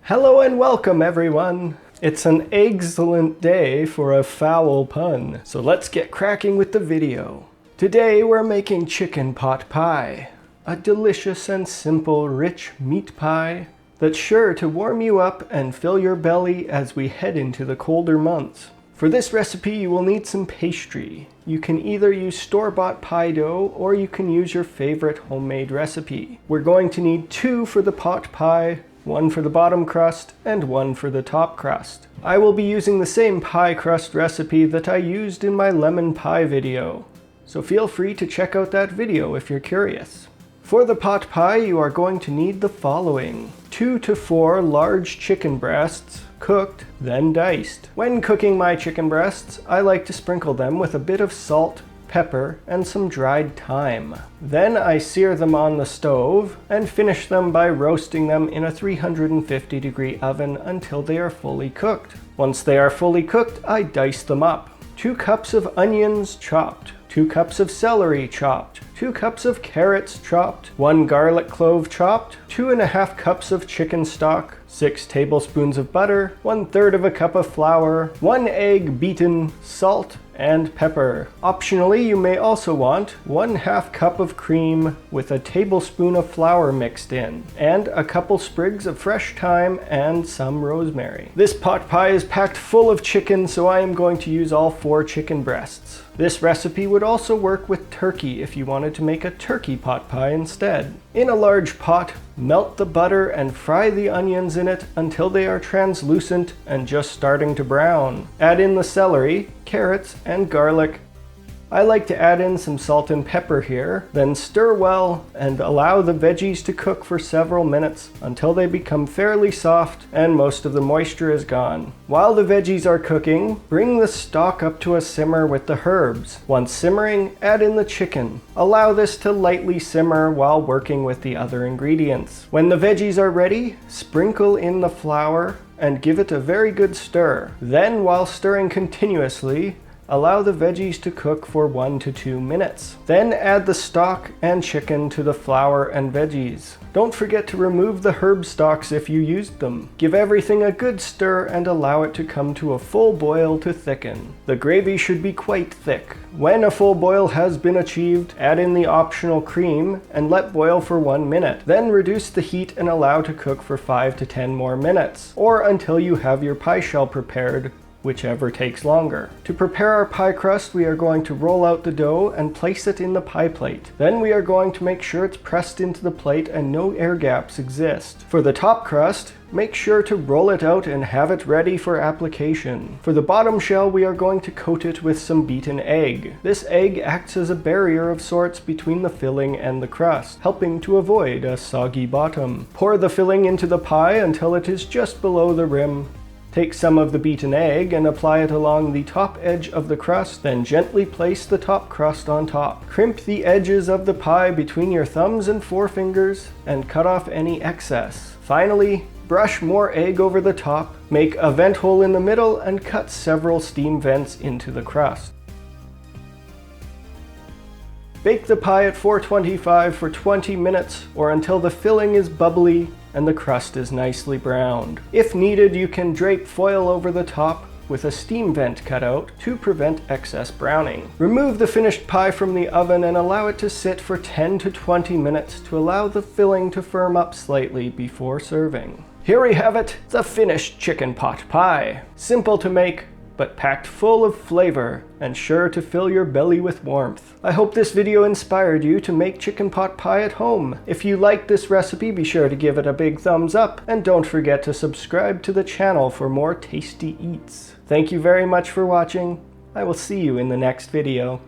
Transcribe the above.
Hello and welcome everyone! It's an excellent day for a foul pun, so let's get cracking with the video. Today we're making chicken pot pie, a delicious and simple rich meat pie that's sure to warm you up and fill your belly as we head into the colder months. For this recipe you will need some pastry. You can either use store-bought pie dough or you can use your favorite homemade recipe. We're going to need 2 for the pot pie, 1 for the bottom crust, and 1 for the top crust. I will be using the same pie crust recipe that I used in my lemon pie video, so feel free to check out that video if you're curious. For the pot pie you are going to need the following: 2 to 4 large chicken breasts, cooked, then diced. When cooking my chicken breasts, I like to sprinkle them with a bit of salt, pepper, and some dried thyme. Then I sear them on the stove and finish them by roasting them in a 350-degree oven until they are fully cooked. Once they are fully cooked, I dice them up. 2 cups of onions chopped, 2 cups of celery chopped, 2 cups of carrots chopped, 1 garlic clove chopped, 2½ cups of chicken stock, 6 tablespoons of butter, 1/3 of a cup of flour, 1 egg beaten, salt, and pepper. Optionally, you may also want 1/2 cup of cream with a tablespoon of flour mixed in, and a couple sprigs of fresh thyme and some rosemary. This pot pie is packed full of chicken, so I am going to use all 4 chicken breasts. This recipe would also work with turkey if you wanted to make a turkey pot pie instead. In a large pot, melt the butter and fry the onions in it until they are translucent and just starting to brown. Add in the celery, carrots, and garlic. I like to add in some salt and pepper here, then stir well and allow the veggies to cook for several minutes until they become fairly soft and most of the moisture is gone. While the veggies are cooking, bring the stock up to a simmer with the herbs. Once simmering, add in the chicken. Allow this to lightly simmer while working with the other ingredients. When the veggies are ready, sprinkle in the flour and give it a very good stir. Then, while stirring continuously, allow the veggies to cook for 1 to 2 minutes. Then add the stock and chicken to the flour and veggies. Don't forget to remove the herb stalks if you used them. Give everything a good stir and allow it to come to a full boil to thicken. The gravy should be quite thick. When a full boil has been achieved, add in the optional cream and let boil for 1 minute. Then reduce the heat and allow to cook for 5 to 10 more minutes, or until you have your pie shell prepared, whichever takes longer. To prepare our pie crust, we are going to roll out the dough and place it in the pie plate. Then we are going to make sure it's pressed into the plate and no air gaps exist. For the top crust, make sure to roll it out and have it ready for application. For the bottom shell, we are going to coat it with some beaten egg. This egg acts as a barrier of sorts between the filling and the crust, helping to avoid a soggy bottom. Pour the filling into the pie until it is just below the rim. Take some of the beaten egg and apply it along the top edge of the crust, then gently place the top crust on top. Crimp the edges of the pie between your thumbs and forefingers and cut off any excess. Finally, brush more egg over the top, make a vent hole in the middle, and cut several steam vents into the crust. Bake the pie at 425 for 20 minutes or until the filling is bubbly and the crust is nicely browned. If needed, you can drape foil over the top with a steam vent cut out to prevent excess browning. Remove the finished pie from the oven and allow it to sit for 10 to 20 minutes to allow the filling to firm up slightly before serving. Here we have it, the finished chicken pot pie. Simple to make, but packed full of flavor and sure to fill your belly with warmth. I hope this video inspired you to make chicken pot pie at home. If you liked this recipe, be sure to give it a big thumbs up and don't forget to subscribe to the channel for more tasty eats. Thank you very much for watching. I will see you in the next video.